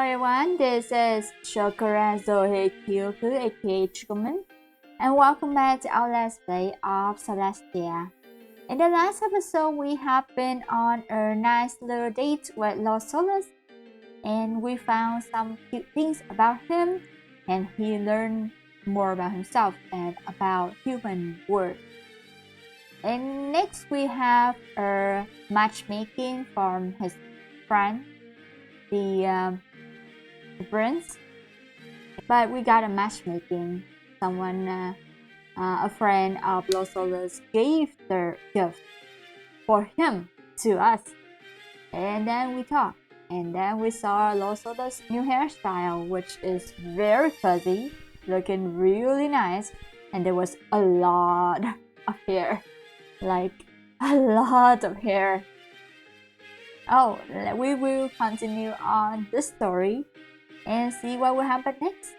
everyone, this is Shokora Zouheikyoku aka chocomint, and welcome back to our Let's Play of Celestia. In the last episode, we have been on a nice little date with Solis, and we found some cute things about him, and he learned more about himself and about human world. And next we have a matchmaking from his friend, the prince. But we got a matchmaking. Someone, a friend of Solis, gave their gift for him to us, and then we talked. And then we saw Solis' new hairstyle, which is very fuzzy, looking really nice, and there was a lot of hair, like a lot of hair. Oh, we will continue on this story and see what will happen next.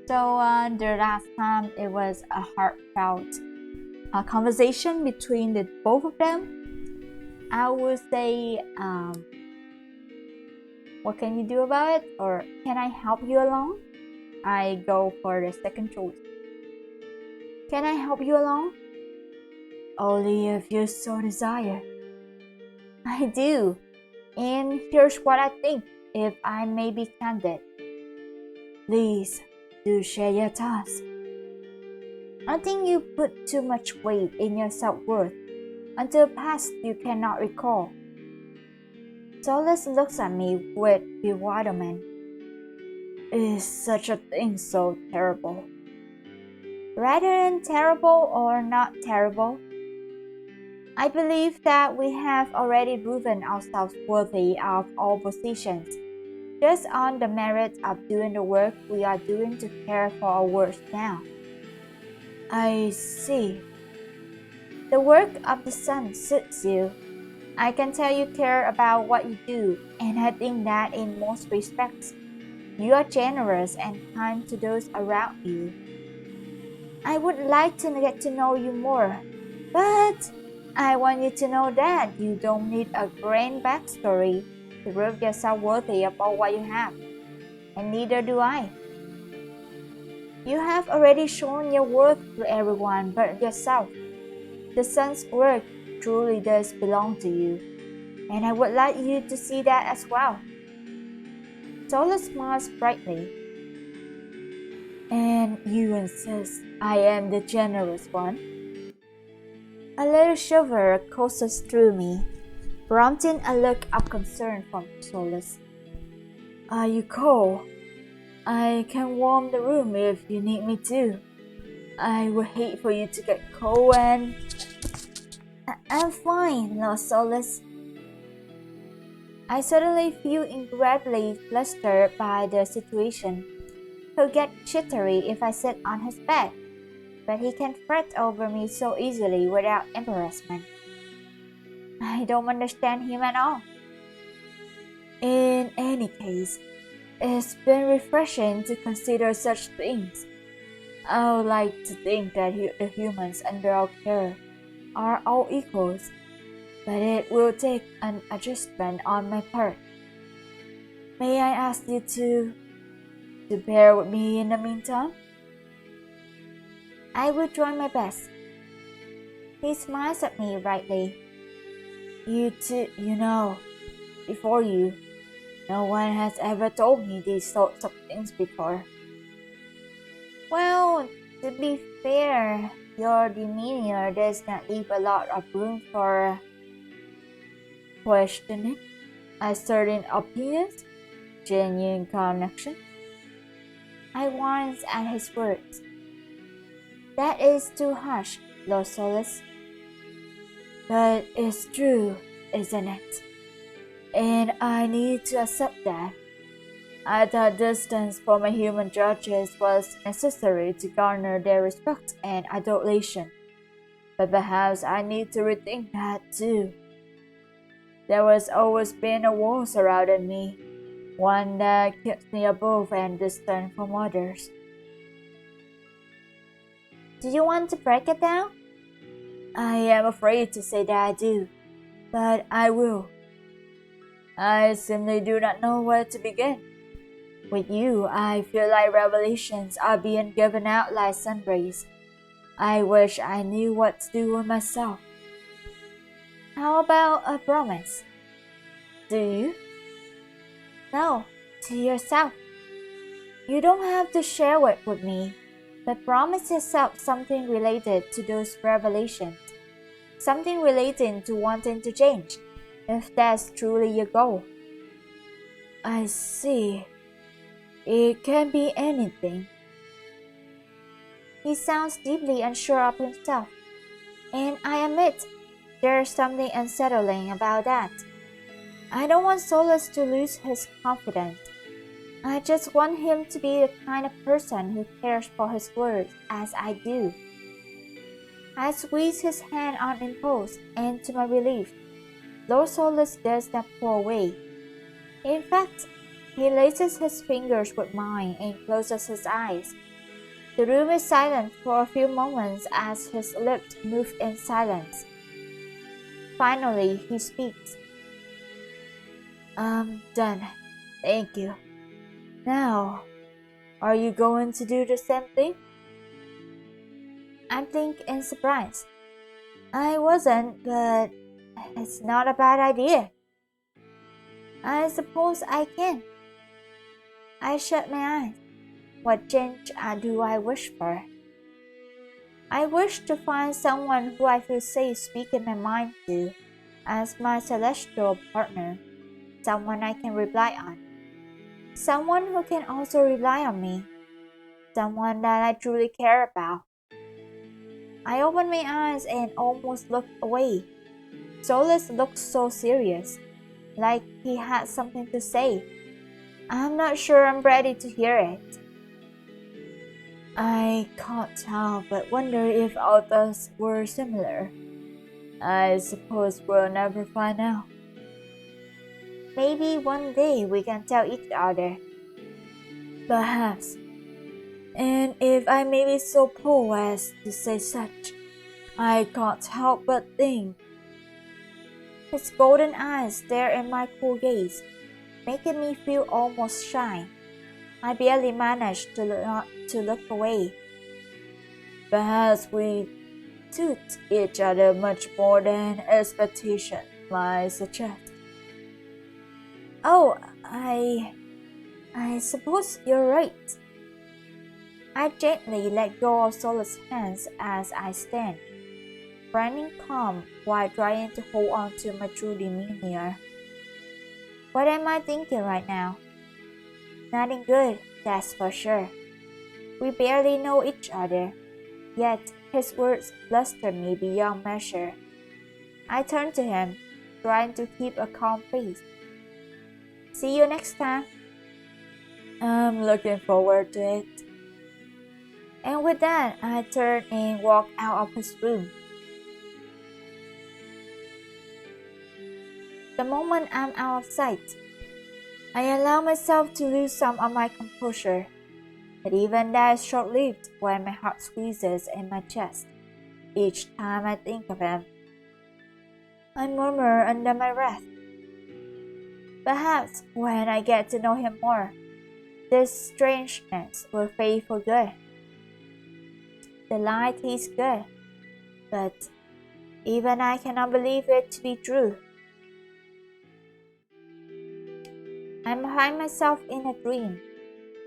So the last time it was a heartfelt conversation between the both of them. I would say, what can you do about it, or can I help you along? I go for the second choice. Can I help you along? Only if you so desire. I do, and here's what I think, if I may be candid. Please do share your thoughts. I think you put too much weight in your self-worth until past you cannot recall. Solis looks at me with bewilderment. Is such a thing so terrible? Rather than terrible or not terrible, I believe that we have already proven ourselves worthy of all positions, just on the merit of doing the work we are doing to care for our world now. I see. The work of the sun suits you. I can tell you care about what you do, and I think that in most respects, you are generous and kind to those around you. I would like to get to know you more, but I want you to know that you don't need a grand backstory to prove yourself worthy of all what you have, and neither do I. You have already shown your worth to everyone but yourself. The sun's work truly does belong to you, and I would like you to see that as well. Solis smiles brightly. And you insist I am the generous one? A little shiver courses through me, prompting a look of concern from Solis. Are you cold? I can warm the room if you need me to. I would hate for you to get cold and... I'm fine, Lord Solis. I suddenly feel incredibly flustered by the situation. He'll get jittery if I sit on his bed, but he can fret over me so easily without embarrassment. I don't understand him at all. In any case, it's been refreshing to consider such things. I would like to think that the humans under our care are all equals, but it will take an adjustment on my part. May I ask you to bear with me in the meantime? I will try my best. He smiles at me brightly. You know, before you, no one has ever told me these sorts of things before. Well, to be fair, your demeanor does not leave a lot of room for questioning certain opinions, genuine connection. I wince at his words. That is too harsh, Lord Solis. But it's true, isn't it? And I need to accept that. I thought distance from my human judges was necessary to garner their respect and adulation. But perhaps I need to rethink that too. There has always been a wall surrounding me, one that keeps me above and distant from others. Do you want to break it down? I am afraid to say that I do, but I will. I simply do not know where to begin. With you, I feel like revelations are being given out like sunrays. I wish I knew what to do with myself. How about a promise? Do you? No, to yourself. You don't have to share it with me, but promise yourself something related to those revelations. Something relating to wanting to change, if that's truly your goal. I see. It can be anything. He sounds deeply unsure of himself, and I admit there's something unsettling about that. I don't want Solis to lose his confidence. I just want him to be the kind of person who cares for his words as I do. I squeeze his hand on impulse, and to my relief, Lord Solis does not pull away. In fact, he laces his fingers with mine and closes his eyes. The room is silent for a few moments as his lips move in silence. Finally, he speaks. I'm done. Thank you. Now, are you going to do the same thing? I blink in surprise. I wasn't, but it's not a bad idea. I suppose I can. I shut my eyes. What change do I wish for? I wish to find someone who I feel safe speaking my mind to as my celestial partner, someone I can rely on, someone who can also rely on me, someone that I truly care about. I opened my eyes and almost looked away. Solis looked so serious, like he had something to say. I'm not sure I'm ready to hear it. I can't help but wonder if our thoughts were similar. I suppose we'll never find out. Maybe one day we can tell each other. Perhaps. And if I may be so poor as to say such, I can't help but think. His golden eyes stare in my cool gaze, making me feel almost shy. I barely managed not to look away. Perhaps we suit each other much more than expectation might suggest. Oh, I suppose you're right. I gently let go of Solis' hands as I stand, remaining calm while trying to hold on to my true demeanor. What am I thinking right now? Nothing good, that's for sure. We barely know each other, yet his words fluster me beyond measure. I turn to him, trying to keep a calm face. See you next time. I'm looking forward to it. And with that, I turn and walk out of his room. The moment I'm out of sight, I allow myself to lose some of my composure, but even that is short-lived when my heart squeezes in my chest each time I think of him. I murmur under my breath. Perhaps when I get to know him more, this strangeness will fade for good. The lie tastes good, but even I cannot believe it to be true. I find myself in a dream,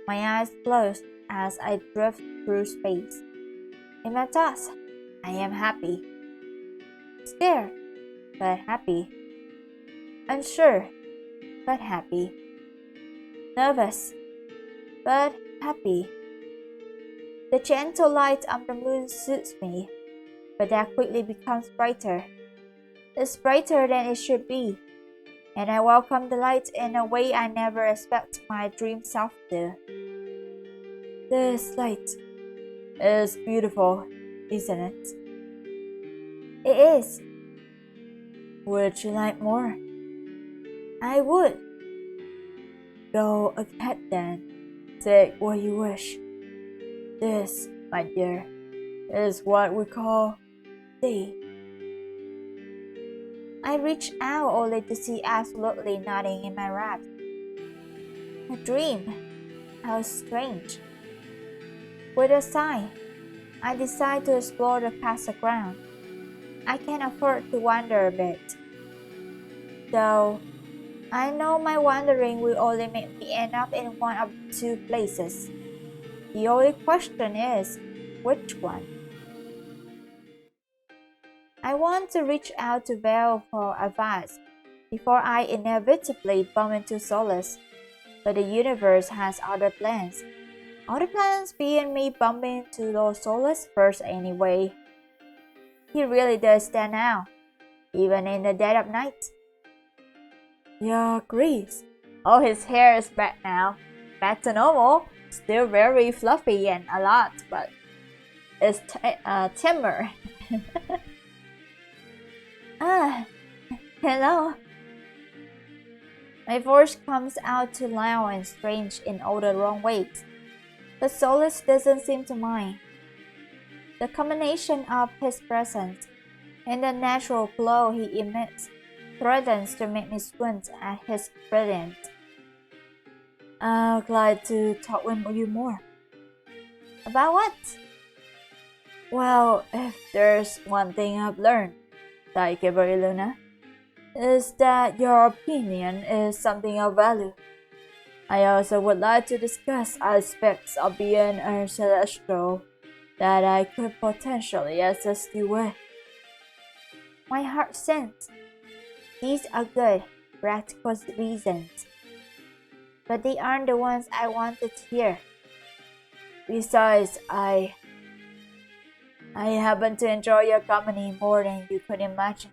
my eyes closed as I drift through space. In my thoughts, I am happy. Scared, but happy. Unsure, but happy. Nervous, but happy. The gentle light of the moon suits me, but that quickly becomes brighter. It's brighter than it should be, and I welcome the light in a way I never expect my dream self to. This light is beautiful, isn't it? It is. Would you like more? I would. Go ahead then. Take what you wish. This, my dear, is what we call tea. I reach out only to see absolutely nothing in my wraps. A dream. How strange. With a sigh, I decide to explore the castle ground. I can afford to wander a bit. Though I know my wandering will only make me end up in one of two places. The only question is, which one? I want to reach out to Belle for advice before I inevitably bump into Solis, but the universe has other plans. Other plans being me bumping into Lord Solis first anyway. He really does stand out, even in the dead of night. Yeah, Grease. Oh, his hair is back now. Back to normal. Still very fluffy and a lot, but it's timber. Ah, hello. My voice comes out too loud and strange in all the wrong ways. But Solis doesn't seem to mind. The combination of his presence and the natural glow he emits threatens to make me squint at his brilliance. I'm glad to talk with you more. About what? Well, if there's one thing I've learned, Luna, is that your opinion is something of value. I also would like to discuss aspects of being a celestial that I could potentially assist you with. My heart sings. These are good, practical reasons, but they aren't the ones I wanted to hear. Besides, I happen to enjoy your company more than you could imagine.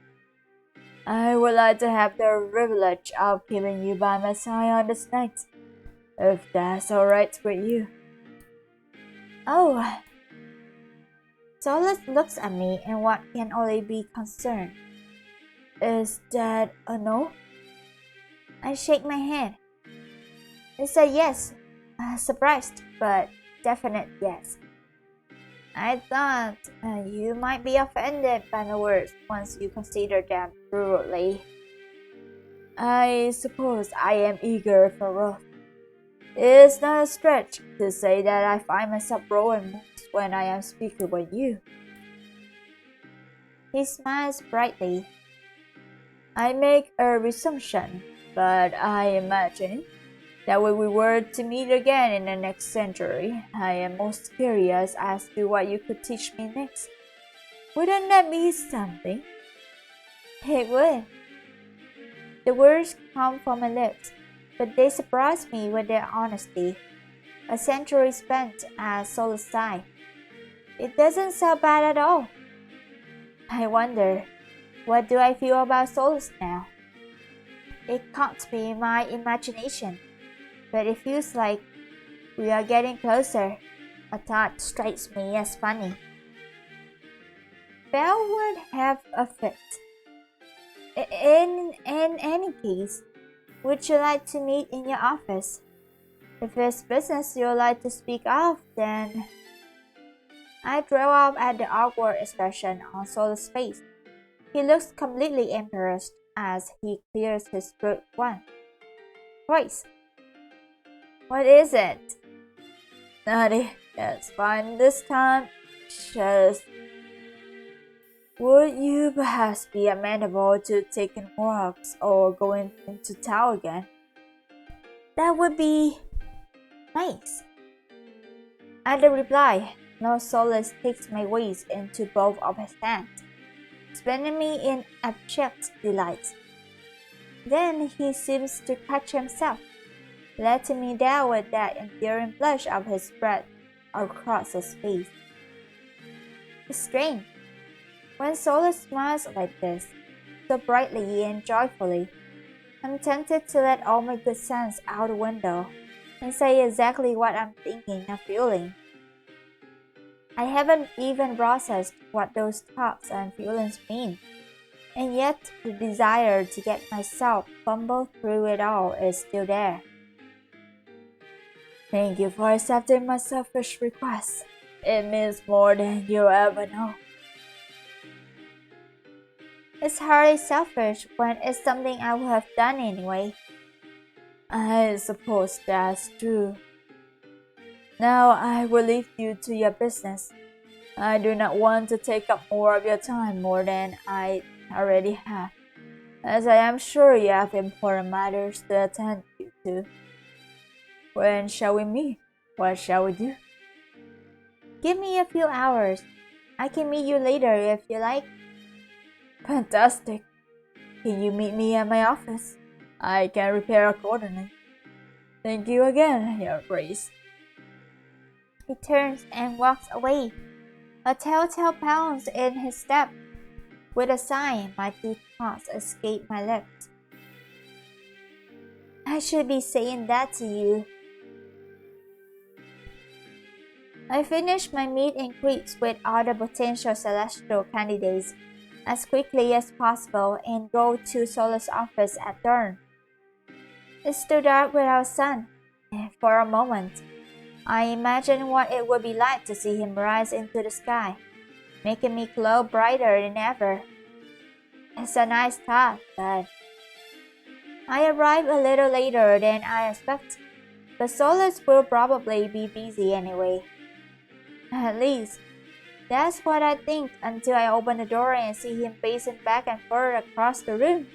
I would like to have the privilege of keeping you by my side on this night, if that's alright with you. Oh. Solis looks at me in what can only be concern. Is that a no? I shake my head. It's a yes. Surprised, but definite yes. I thought you might be offended by my words once you consider them thoroughly. I suppose I am eager for growth. It's not a stretch to say that I find myself growing most when I am speaking with you. He smiles brightly. I make a resumption, but I imagine that when we were to meet again in the next century, I am most curious as to what you could teach me next. Wouldn't that be something? It would. The words come from my lips, but they surprise me with their honesty. A century spent at Solis' side. It doesn't sound bad at all. I wonder, what do I feel about Solis now? It can't be my imagination, but it feels like we are getting closer. A thought strikes me as funny. Belle would have a fit. In any case, would you like to meet in your office? If it's business you'd like to speak of, then... I throw up at the awkward expression on Solis' face. He looks completely embarrassed as he clears his throat once. Twice. What is it? Nothing. It's fine this time. Just... Would you perhaps be amenable to taking walks or going into town again? That would be nice. At the reply, Lord Solis takes my waist into both of his hands, spinning me in abject delight. Then he seems to catch himself, letting me down with that endearing blush of his breath across his face. It's strange. When Solis smiles like this, so brightly and joyfully, I'm tempted to let all my good sense out the window and say exactly what I'm thinking and feeling. I haven't even processed what those thoughts and feelings mean, and yet the desire to get myself fumbled through it all is still there. Thank you for accepting my selfish request. It means more than you'll ever know. It's hardly selfish when it's something I would have done anyway. I suppose that's true. Now I will leave you to your business. I do not want to take up more of your time more than I already have, as I am sure you have important matters to attend to. When shall we meet? What shall we do? Give me a few hours. I can meet you later if you like. Fantastic. Can you meet me at my office? I can prepare accordingly. Thank you again, Your Grace. He turns and walks away, a telltale pounce in his step. With a sigh, my two thoughts escape my lips. I should be saying that to you. I finish my meet and greets with other potential celestial candidates as quickly as possible and go to Solis' office at dawn. It's still dark without sun, and for a moment, I imagine what it would be like to see him rise into the sky, making me glow brighter than ever. It's a nice thought, but I arrive a little later than I expect, but Solis will probably be busy anyway. At least, that's what I think until I open the door and see him pacing back and forth across the room.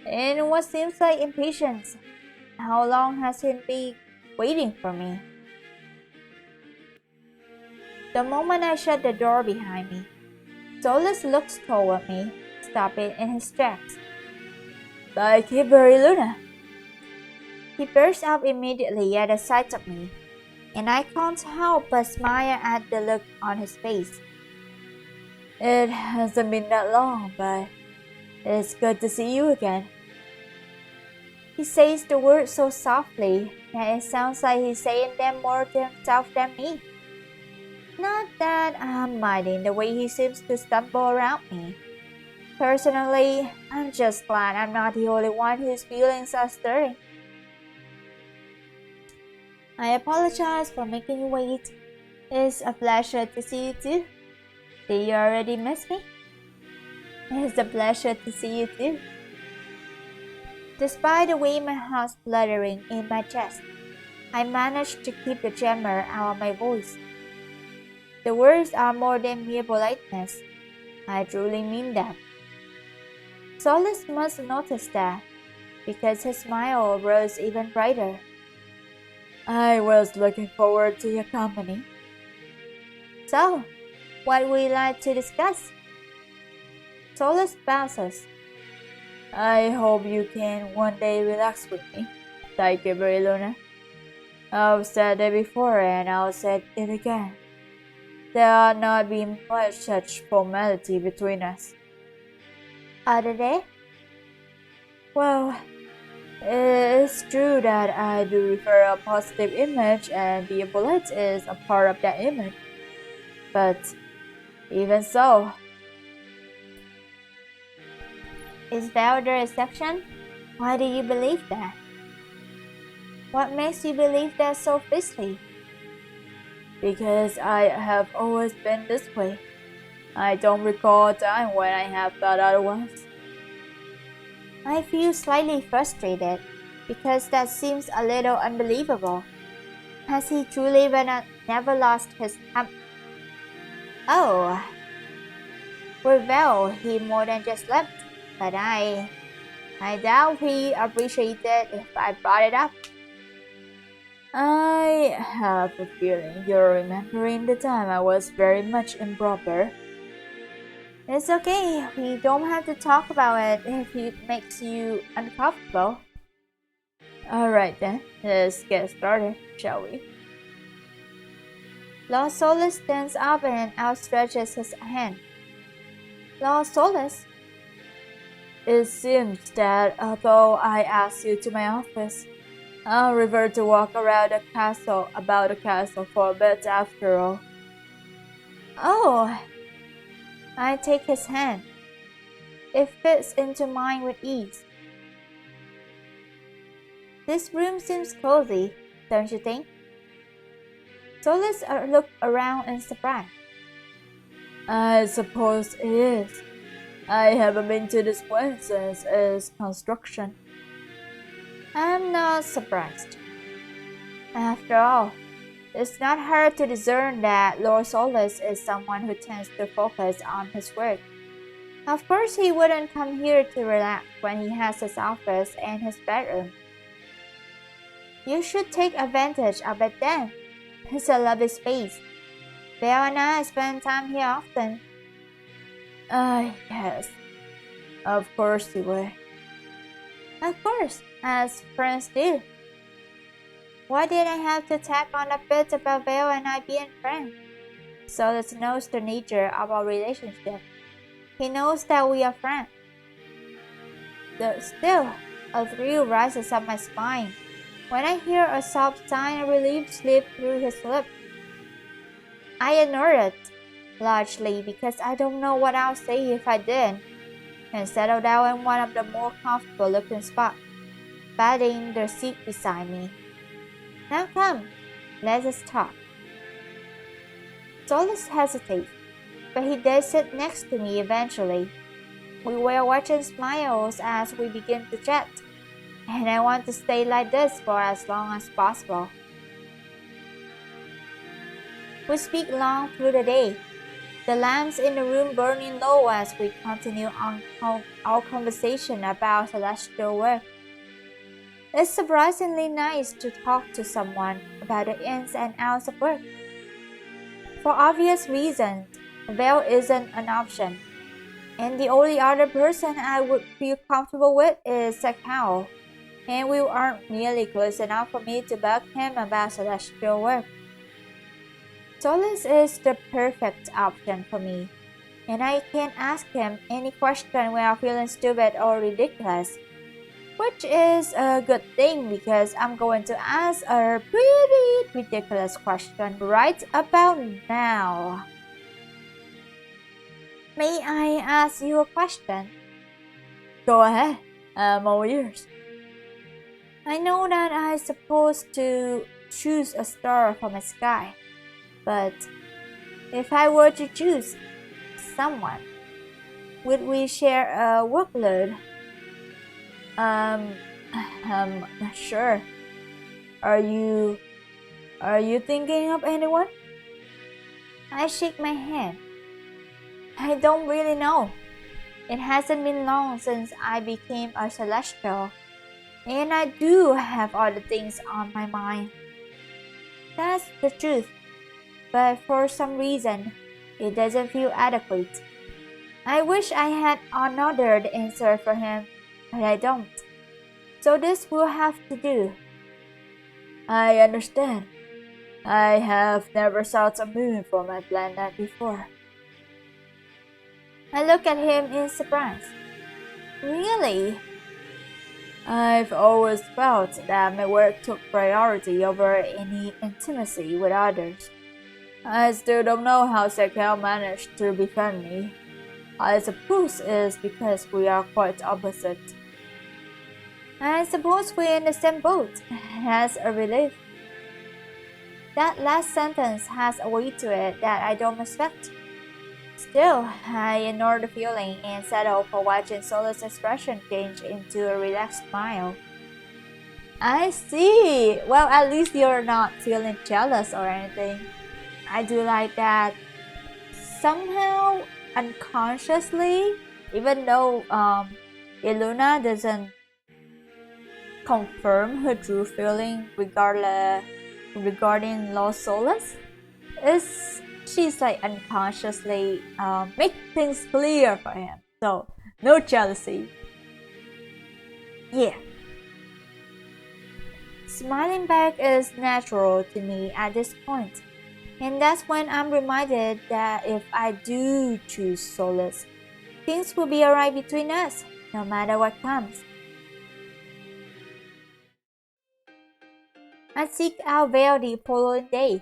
In what seems like impatience, how long has he been waiting for me? The moment I shut the door behind me, Solis looks toward me, stopping in his tracks. Like Hibari Luna! He bursts out immediately at the sight of me, and I can't help but smile at the look on his face. It hasn't been that long, but it's good to see you again. He says the words so softly that it sounds like he's saying them more to himself than me. Not that I'm minding the way he seems to stumble around me. Personally, I'm just glad I'm not the only one whose feelings are stirring. I apologize for making you wait. It's a pleasure to see you too. Did you already miss me? It's a pleasure to see you too. Despite the way my heart's fluttering in my chest, I managed to keep the tremor out of my voice. The words are more than mere politeness. I truly mean that. Solis must notice that, because his smile rose even brighter. I was looking forward to your company. So, what would you like to discuss? Solis bounces. I hope you can one day relax with me, like Hibari Luna. I've said it before and I'll say it again. There had not been much such formality between us. Other day? Well, it's true that I do refer a positive image and being polite is a part of that image. But even so, is there the exception? Why do you believe that? What makes you believe that so fiercely? Because I have always been this way. I don't recall a time when I have thought otherwise. I feel slightly frustrated because that seems a little unbelievable. Has he truly never lost his temper? Oh, well, he more than just left, but I doubt he appreciated if I brought it up. I have a feeling you're remembering the time I was very much improper. It's okay, we don't have to talk about it if it makes you uncomfortable. Alright then, let's get started, shall we? Lord Solis stands up and outstretches his hand. Lord Solis? It seems that although I asked you to my office, I'll revert to walk around about the castle for a bit after all. Oh! I take his hand. It fits into mine with ease. This room seems cozy, don't you think? Solis looked around in surprise. I suppose it is. I haven't been to this place since its construction. I'm not surprised. After all, it's not hard to discern that Lord Solis is someone who tends to focus on his work. Of course, he wouldn't come here to relax when he has his office and his bedroom. You should take advantage of it then. It's a lovely space. Belle and I spend time here often. Yes. Of course you would. Of course, as friends do. Why did I have to tack on a bit about Belle and I being friends? Solis knows the nature of our relationship. He knows that we are friends. Still, a thrill rises up my spine when I hear a soft sigh of relief slip through his lips. I ignore it, largely because I don't know what I'll say if I did, and settle down in one of the more comfortable-looking spots, patting the seat beside me. Now come, let us talk. Solis hesitates, but he does sit next to me eventually. We were watching smiles as we begin to chat, and I want to stay like this for as long as possible. We speak long through the day, the lamps in the room burning low as we continue on our conversation about celestial work. It's surprisingly nice to talk to someone about the ins and outs of work. For obvious reasons, Val isn't an option, and the only other person I would feel comfortable with is Sakao, and we aren't nearly close enough for me to bug him about celestial work. Solis is the perfect option for me, and I can ask him any question without feeling stupid or ridiculous, which is a good thing because I'm going to ask a pretty ridiculous question right about now. May I ask you a question? Go ahead, I'm all ears. I know that I'm supposed to choose a star from the sky, but if I were to choose someone, would we share a workload? Not sure. Are you thinking of anyone? I shake my head. I don't really know. It hasn't been long since I became a celestial, and I do have other things on my mind. That's the truth, but for some reason, it doesn't feel adequate. I wish I had another answer for him, but I don't. So this will have to do. I understand. I have never sought a moon for my planet before. I look at him in surprise. Really? I've always felt that my work took priority over any intimacy with others. I still don't know how Sakao managed to befriend me. I suppose it's because we are quite opposite. I suppose we're in the same boat. That's a relief. That last sentence has a weight to it that I don't expect. Still, I ignore the feeling and settle for watching Solis' expression change into a relaxed smile. I see. Well, at least you're not feeling jealous or anything. I do like that. Somehow, unconsciously, even though Iluna doesn't confirm her true feeling regarding Lost Solis, she's like unconsciously make things clear for him. So no jealousy. Yeah. Smiling back is natural to me at this point. And that's when I'm reminded that if I do choose Solis, things will be alright between us, no matter what comes. I seek out Vale the following day.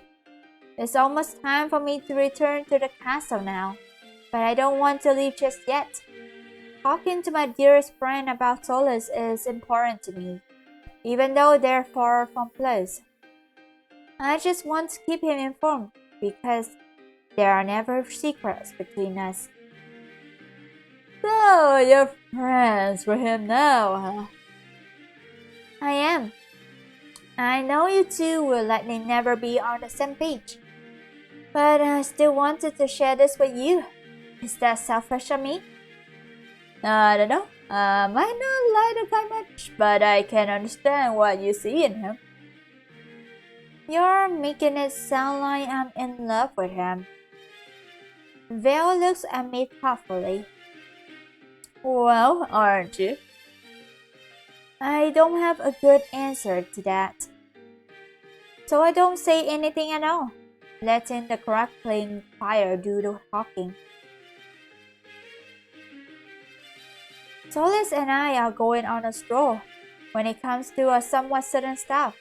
It's almost time for me to return to the castle now, but I don't want to leave just yet. Talking to my dearest friend about Solis is important to me, even though they're far from close. I just want to keep him informed because there are never secrets between us. So, you're friends with him now, huh? I am. I know you two will likely never be on the same page. But I still wanted to share this with you. Is that selfish of me? I don't know. I might not like the guy much, but I can understand what you see in him. You're making it sound like I'm in love with him. Val looks at me thoughtfully. Well, aren't you? I don't have a good answer to that. So I don't say anything at all, letting the crackling fire do the talking. Solis and I are going on a stroll. When it comes to a somewhat sudden stop,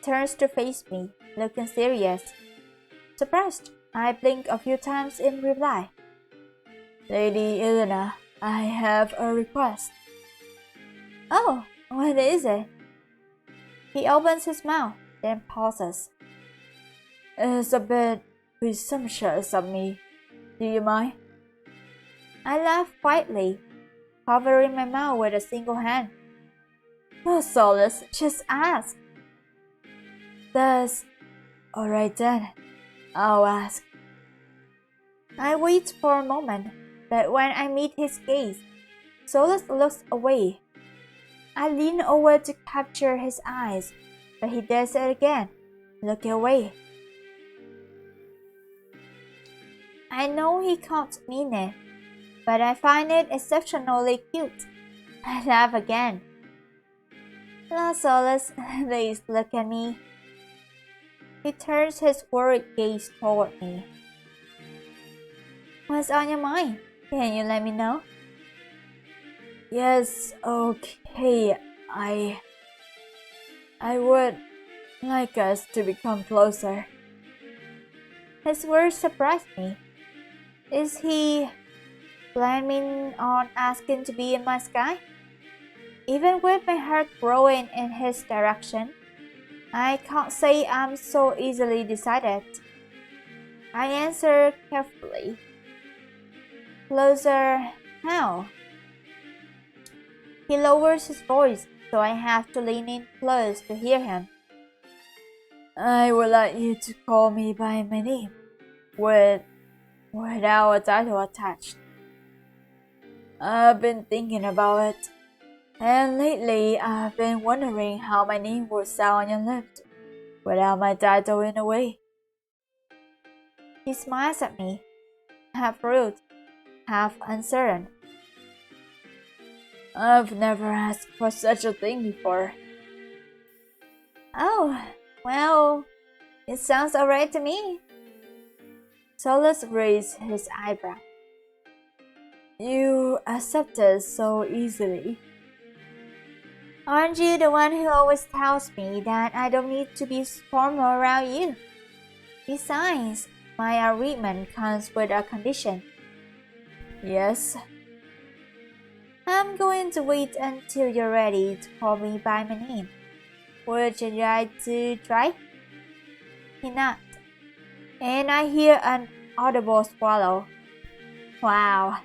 turns to face me, looking serious. Surprised, I blink a few times in reply. Lady Elena, I have a request. Oh, what is it? He opens his mouth, then pauses. It's a bit presumptuous of me. Do you mind? I laugh quietly, covering my mouth with a single hand. Oh, Solis, just ask. Alright then, I'll ask. I wait for a moment, but when I meet his gaze, Solis looks away. I lean over to capture his eyes, but he does it again, looking away. I know he can't mean it, but I find it exceptionally cute. I laugh again. La Solis, please look at me. He turns his worried gaze toward me. What's on your mind? Can you let me know? Yes, okay. I would like us to become closer. His words surprised me. Is he planning on asking to be in my sky? Even with my heart growing in his direction, I can't say I'm so easily decided. I answer carefully. Closer how? He lowers his voice, so I have to lean in close to hear him. I would like you to call me by my name, without a title attached. I've been thinking about it, and lately I've been wondering how my name would sound on your lips, without my title in a way. He smiles at me, half rude, half uncertain. I've never asked for such a thing before. Oh, well, it sounds alright to me. Solis raised his eyebrow. You accept it so easily. Aren't you the one who always tells me that I don't need to be formal around you? Besides, my agreement comes with a condition. Yes. I'm going to wait until you're ready to call me by my name. Would you like to try? He nods, and I hear an audible swallow. Wow.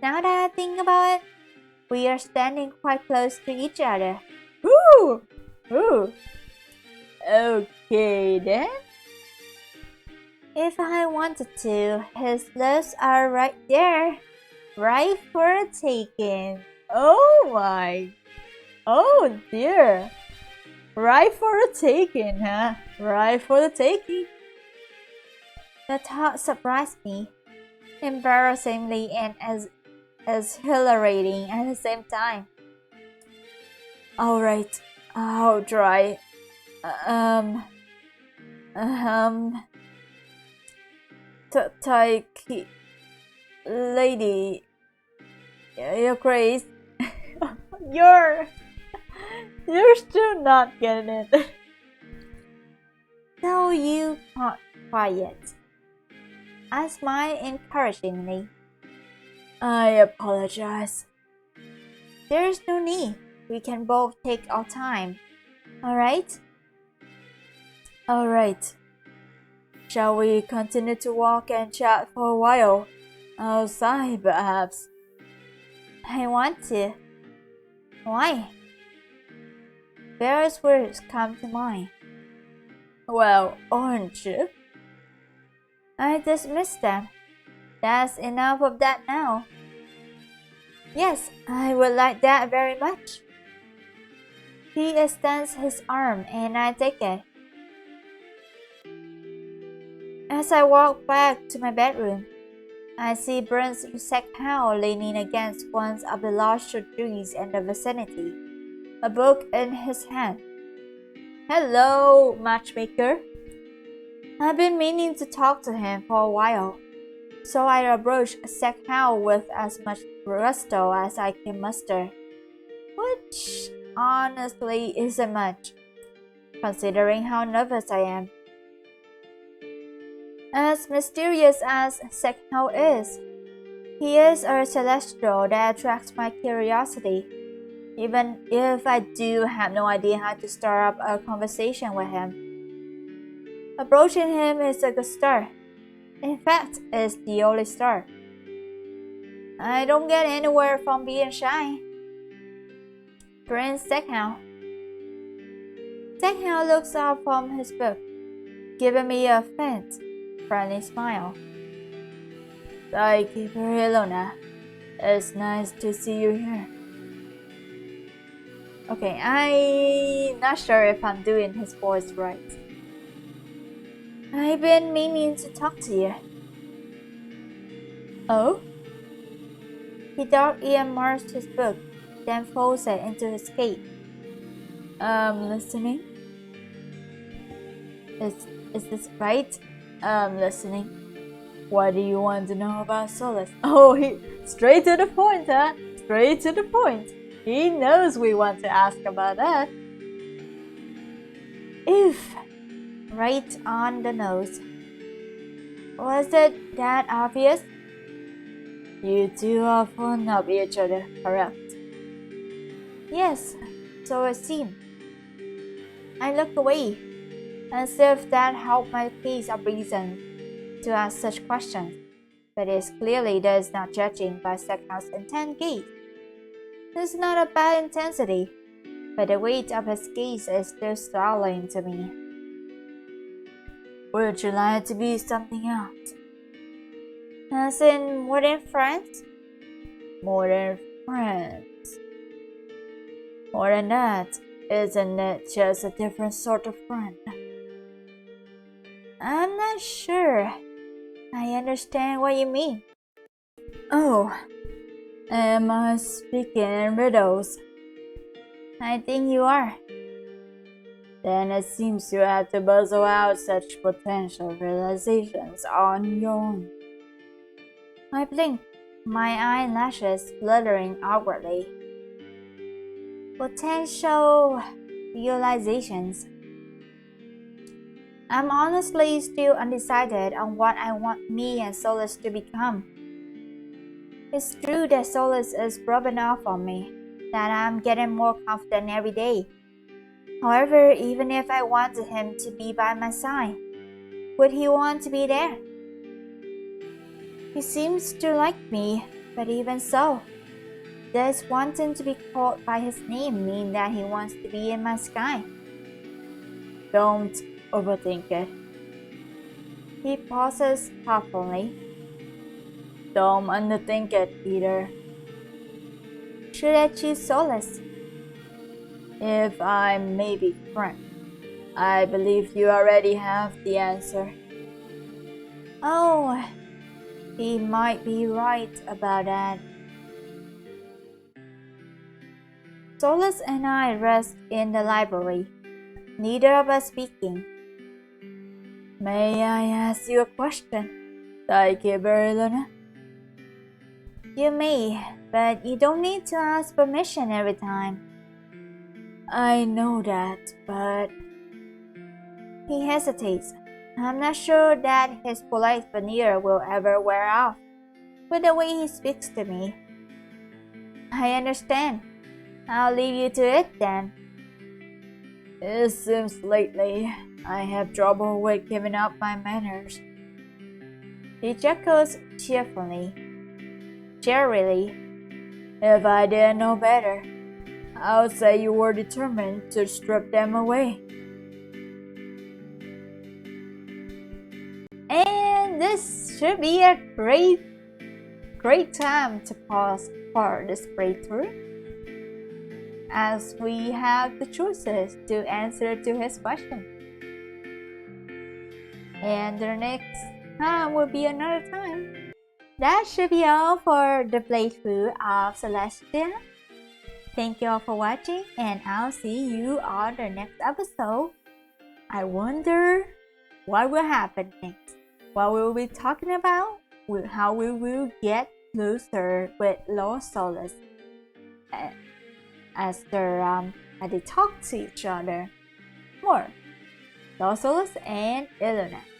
Now that I think about it, we are standing quite close to each other. Ooh! Ooh! Okay then. If I wanted to, his lips are right there. Right for a taking. Oh my. Oh dear. Right for a taking, huh? Right for the taking. The thought surprised me, embarrassingly and as exhilarating at the same time. Alright, I'll try. Taiki. Lady, your grace, you're still not getting it. No, you can't try it. I smile encouragingly. I apologize. There's no need. We can both take our time. Alright? Alright. Shall we continue to walk and chat for a while? Outside, perhaps. I want to. Why? Various words come to mind. Well, aren't you? I dismiss them. That's enough of that now. Yes, I would like that very much. He extends his arm and I take it. As I walk back to my bedroom, I see Brent's Zouheikyoku leaning against one of the larger trees in the vicinity, a book in his hand. Hello, matchmaker. I've been meaning to talk to him for a while, so I approach Zouheikyoku with as much gusto as I can muster, which honestly isn't much, considering how nervous I am. As mysterious as Zouheikyoku is, he is a celestial that attracts my curiosity, even if I do have no idea how to start up a conversation with him. Approaching him is a good start. In fact, it's the only start. I don't get anywhere from being shy. Prince Zouheikyoku. Zouheikyoku looks up from his book, giving me a faint, friendly smile. Zouheikyoku Ilona, it's nice to see you here. Okay, I'm not sure if I'm doing his voice right. I've been meaning to talk to you. Oh? He dark earmarks his book, then folds it into his cape. Listening? Is this right? Listening. What do you want to know about Solis? Oh, straight to the point, huh? Straight to the point. He knows we want to ask about that. Oof. Right on the nose. Was it that obvious? You two are fond of each other, correct? Yes, so it seemed. I looked away, as if that helped my case of reason to ask such questions, but it clearly does not judging by Zouheikyoku's intent gaze. This is not a bad intensity, but the weight of his gaze is still startling to me. Would you like to be something else? As in more than friends? More than friends. More than that, isn't it just a different sort of friend? I'm not sure. I understand what you mean. Oh, am I speaking in riddles? I think you are. Then it seems you have to puzzle out such potential realizations on your own. I blink, my eyelashes fluttering awkwardly. Potential realizations. I'm honestly still undecided on what I want me and Solis to become. It's true that Solis is rubbing off on me, that I'm getting more confident every day. However, even if I wanted him to be by my side, would he want to be there? He seems to like me, but even so, does wanting to be called by his name mean that he wants to be in my sky? Don't overthink it. He pauses thoughtfully. Don't underthink it either. Should I choose Solis? If I may be frank, I believe you already have the answer. Oh, he might be right about that. Solis and I rest in the library, neither of us speaking. May I ask you a question, Zouheikyoku? You may, but you don't need to ask permission every time. I know that, but... He hesitates. I'm not sure that his polite veneer will ever wear off with the way he speaks to me. I understand. I'll leave you to it then. It seems lately I have trouble with giving up my manners. He chuckles cheerily. If I didn't know better, I would say you were determined to strip them away. And this should be a great time to pause for this breakthrough, as we have the choices to answer to his question. And the next time will be another time. That should be all for the playthrough of Celestia. Thank you all for watching, and I'll see you on the next episode. I wonder what will happen next. What we will be talking about, how we will get closer with Lord Solis as they talk to each other more. Lord Solis and Illuminati.